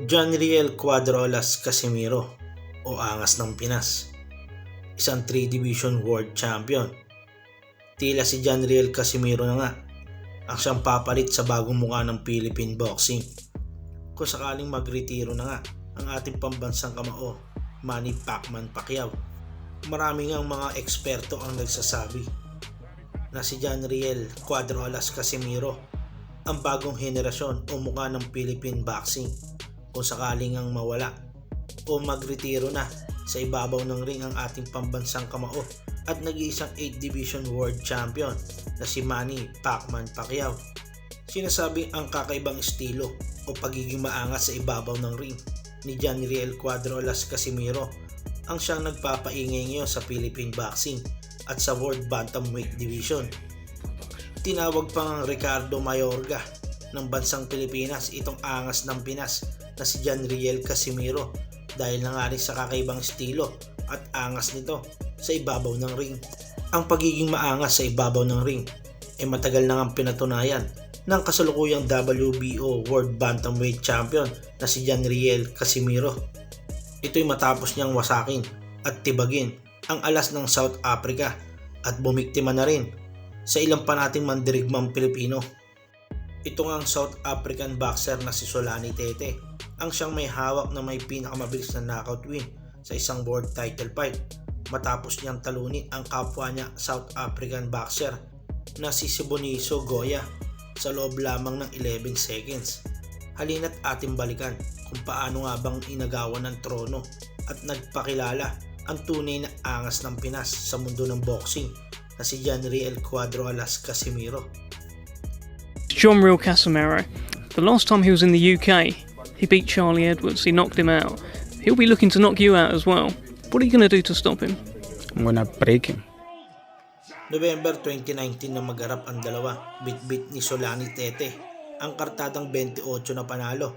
John Riel Casimero o Angas ng Pinas, isang 3-division world champion. Tila si John Riel Casimero na nga ang siyang papalit sa bagong mukha ng Philippine boxing. Kung sakaling magretiro na nga ang ating pambansang kamao, Manny Pacquiao. Marami ngang mga eksperto ang nagsasabi na si John Riel Casimero ang bagong henerasyon o mukha ng Philippine boxing. Kung sakaling ang mawala o magretiro na sa ibabaw ng ring ang ating pambansang kamao at nag-iisang 8-division world champion na si Manny Pacquiao. Sinasabing ang kakaibang estilo o pagiging maangas sa ibabaw ng ring ni John Riel Casimero ang siyang nagpapaingay ngayon sa Philippine boxing at sa World Bantamweight Division. Tinawag pang Ricardo Mayorga ng bansang Pilipinas itong angas ng Pinas na si John Riel Casimero dahil na nga rin sa kakaibang estilo at angas nito sa ibabaw ng ring. Ang pagiging maangas sa ibabaw ng ring ay matagal na ngang pinatunayan ng kasalukuyang WBO World Bantamweight Champion na si John Riel Casimero. Ito'y matapos niyang wasakin at tibagin ang alas ng South Africa at bumiktima na rin sa ilang pa nating mandirigmang Pilipino. Ito ang South African boxer na si Tete ang siyang may hawak na may pinakamabilis na knockout win sa isang world title fight matapos niyang talunin ang kapwa niya South African boxer na si Siboniso Goya sa loob lamang ng 11 seconds. Halina't ating balikan kung paano nga bang inagawan ng trono at nagpakilala ang tunay na angas ng Pinas sa mundo ng boxing na si John Riel Casimero. John Riel Casimero. The last time he was in the UK, he beat Charlie Edwards. He knocked him out. He'll be looking to knock you out as well. What are you going to do to stop him? I'm going to break him. November 2019 na magharap ang dalawa, bit-bit ni Tete. Ang kartadang 28 na panalo,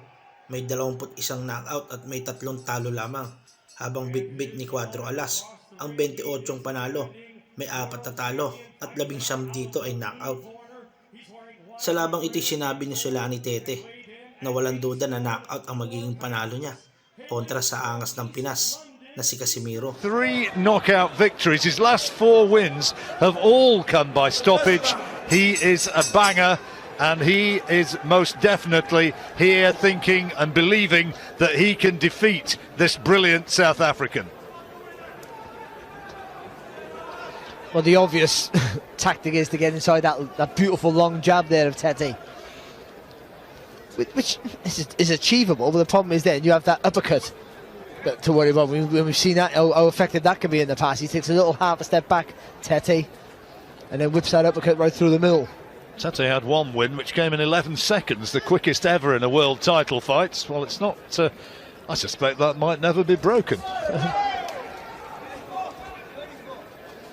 may 21 knockout at may 3 talo lamang. Habang bit-bit ni Quadro ang 28 panalo, may 4 na talo at 19 dito ay knockout. Sa labang ito'y sinabi ni Tete na walang duda na knockout ang magiging panalo niya kontra sa angas ng Pinas na si Casimero. 3 knockout victories. His last 4 wins have all come by stoppage. He is a banger and he is most definitely here thinking and believing that he can defeat this brilliant South African. Well, the obvious tactic is to get inside that beautiful long jab there of Tete, which is achievable, but the problem is then you have that uppercut to worry about. When we've seen that, how effective that can be in the past. He takes a little half a step back, Tete, and then whips that uppercut right through the middle. Tete had 1 win, which came in 11 seconds, the quickest ever in a world title fight. Well, it's not, I suspect that might never be broken.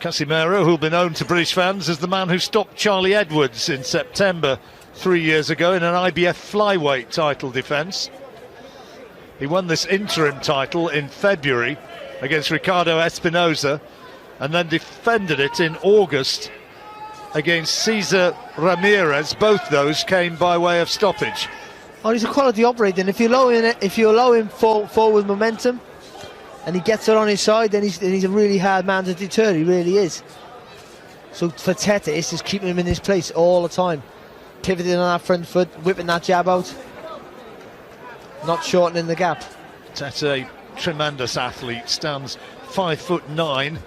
Casimero, who'll be known to British fans as the man who stopped Charlie Edwards in September 3 years ago in an IBF flyweight title defence. He won this interim title in February against Ricardo Espinosa and then defended it in August against Cesar Ramirez. Both those came by way of stoppage. Oh, he's a quality operator, and if you allow him forward momentum and he gets it on his side, then he's a really hard man to deter. He really is. So for Tete, it's just keeping him in his place all the time, pivoting on that front foot, whipping that jab out, not shortening the gap. Tete, tremendous athlete, stands 5'9" and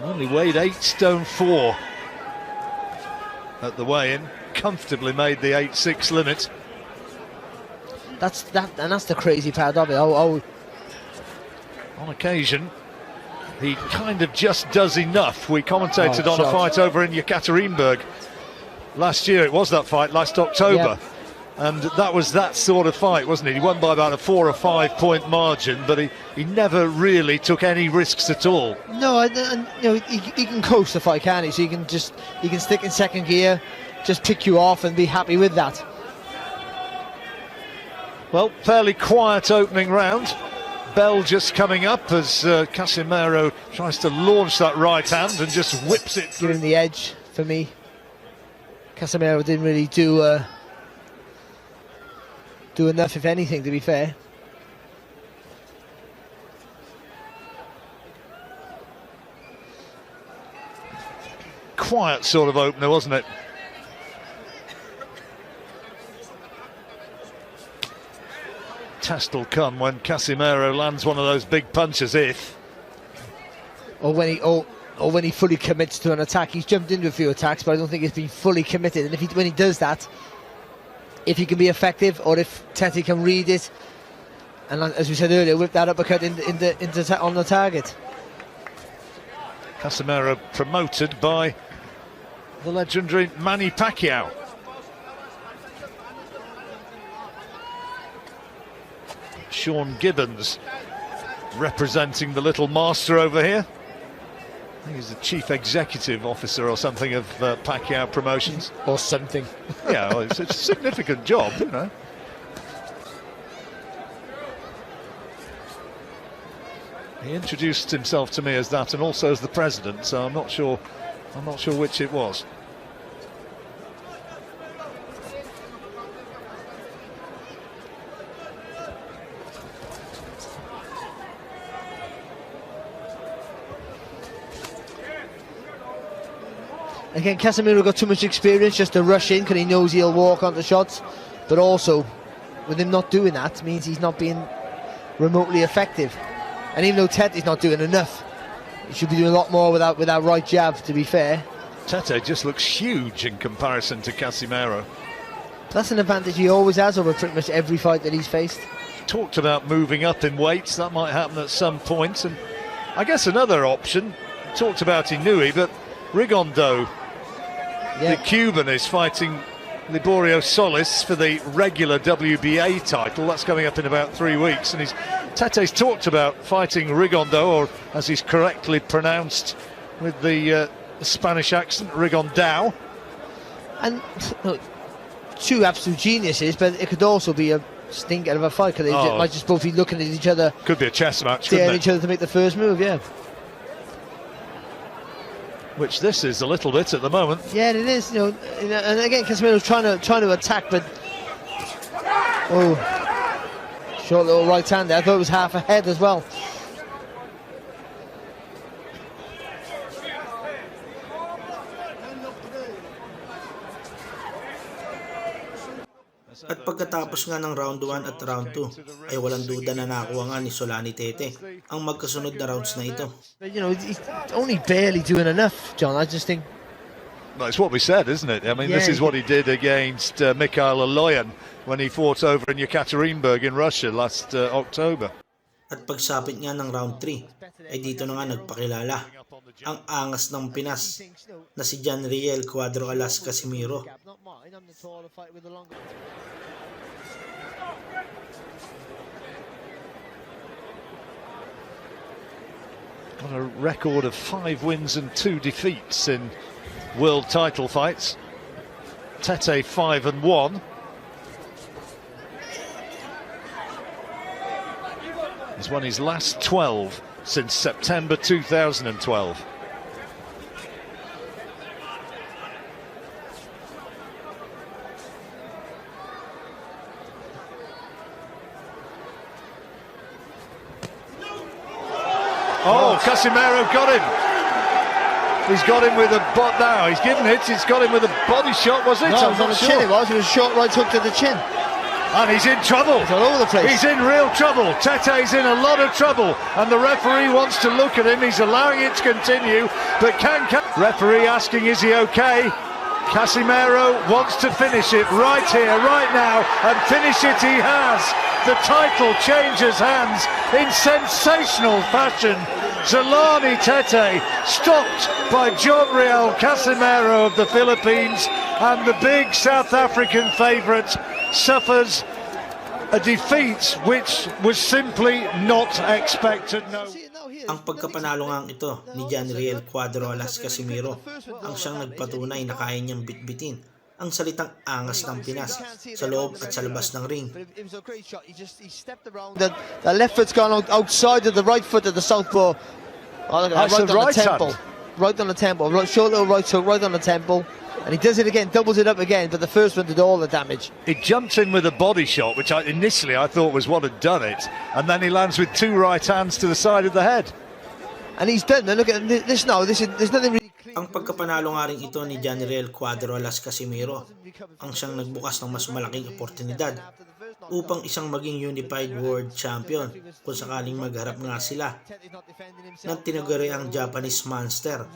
only weighed 8 stone 4 at the weigh-in. Comfortably made the 8'6" limit. That's the crazy part of it. On occasion, he kind of just does enough. We commentated on a fight over in Yekaterinburg last year. It was that fight last October. Yep. And that was that sort of fight, wasn't it? He won by about a 4 or 5 point margin, but he never really took any risks at all. No, he can coast the fight, can't he? So he can stick in second gear, just pick you off and be happy with that. Well, fairly quiet opening round. Bell just coming up as Casimero tries to launch that right hand and just whips it through. Giving the edge for me. Casimero didn't really do enough, if anything, to be fair. quiet sort of opener, wasn't it? Test will come when Casimero lands one of those big punches, or when he fully commits to an attack. He's jumped into a few attacks, but I don't think he's been fully committed. And when he does that, if he can be effective, or if Tete can read it, and as we said earlier, whip that uppercut on the target. Casimero promoted by the legendary Manny Pacquiao. Sean Gibbons representing the little master over here. I think he's the chief executive officer or something of Pacquiao Promotions. Or something. Yeah, well, it's a significant job, you know. He introduced himself to me as that, and also as the president, so I'm not sure which it was. Again, Casimero got too much experience just to rush in because he knows he'll walk onto shots, but also with him not doing that means he's not being remotely effective. And even though Tete's not doing enough, he should be doing a lot more with that right jab, to be fair. Tete just looks huge in comparison to Casimero. That's an advantage he always has over pretty much every fight that he's faced. Talked about moving up in weights, that might happen at some point. And I guess another option, talked about Inui, but Rigondeaux, the Cuban, is fighting Liborio Solis for the regular WBA title. That's coming up in about 3 weeks, and Tete's talked about fighting Rigondeaux, or as he's correctly pronounced with the Spanish accent, Rigondeaux. And look, two absolute geniuses, but it could also be a stinker of a fight, because they might just both be looking at each other. Could be a chess match, couldn't it? Each other to make the first move, yeah. Which this is a little bit at the moment. Yeah, it is. And again, Casimero's trying to attack, but short little right hand there. I thought it was half a head as well. At pagkatapos nga ng round 1 at round 2 ay walang duda na nakuha nga ni Solani Tete ang magkasunod na rounds na ito. But, he's only barely doing enough, John. I just think. Well, it's what we said, isn't it? I mean, this is what he did against Mikhail Aloyan when he fought over in Yekaterinburg in Russia last October. At pagsapit nga ng round 3 ay dito na nga nagpakilala ang angas ng Pinas na si John Riel Casimero. Got a record of 5 wins and 2 defeats in world title fights. Tete 5-1. He's won his last 12 since September 2012. Oh, Casimero got him. He's got him with a now. He's given it. He's got him with a body shot, was it? No, it was on the chin. It was a short right hook to the chin. And he's in trouble. He's all over the place. He's in real trouble. Tete's in a lot of trouble. And the referee wants to look at him. He's allowing it to continue. But referee asking, is he okay? Casimero wants to finish it right here, right now. And finish it he has. The title changes hands in sensational fashion. Solani Tete stopped by John Riel Casimero of the Philippines, and the big South African favourite suffers a defeat which was simply not expected. No. Ang pagkapanalo nga ito ni John Riel Casimero ang siyang nagpatunay na kaya niyang bitbitin ang salitang angas ng Pinas sa loob at sa labas ng ring. The left foot's gone outside of the right foot of the southpaw. Right on the temple. Right on the temple. Short little right hook right on the temple. And he does it again, doubles it up again, but the first one did all the damage. He jumps in with a body shot, which initially I thought was what had done it, and then he lands with 2 right hands to the side of the head. And he's done. Now look at this now. There's nothing really clean. Ang pagkapanalo nga rin ito ni John Riel Casimero ang siyang nagbukas ng mas malaking oportunidad upang isang maging unified world champion kung sakaling magharap nga sila ng tinaguriang Japanese monster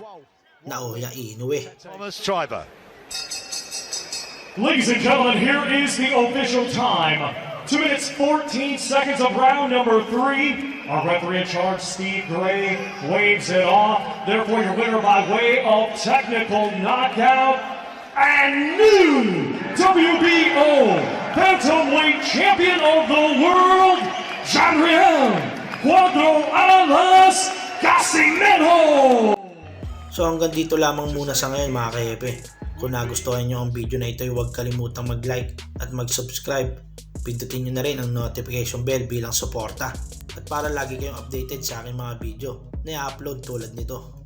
na Oya Inoue. Thomas Triber. Ladies and gentlemen, here is the official time. 2 minutes 14 seconds of round number 3. Our referee in charge, Steve Gray, waves it off. Therefore, your winner by way of technical knockout and new WBO Bantamweight Champion of the World, John Riel Quadro Angas Casimero. So hanggang dito lamang muna sa ngayon mga kahepe. Kung nagustuhan nyo ang video na ito, huwag kalimutang mag-like at mag-subscribe. Pindutin nyo na rin ang notification bell bilang suporta at para lagi kayong updated sa aking mga video na i-upload tulad nito.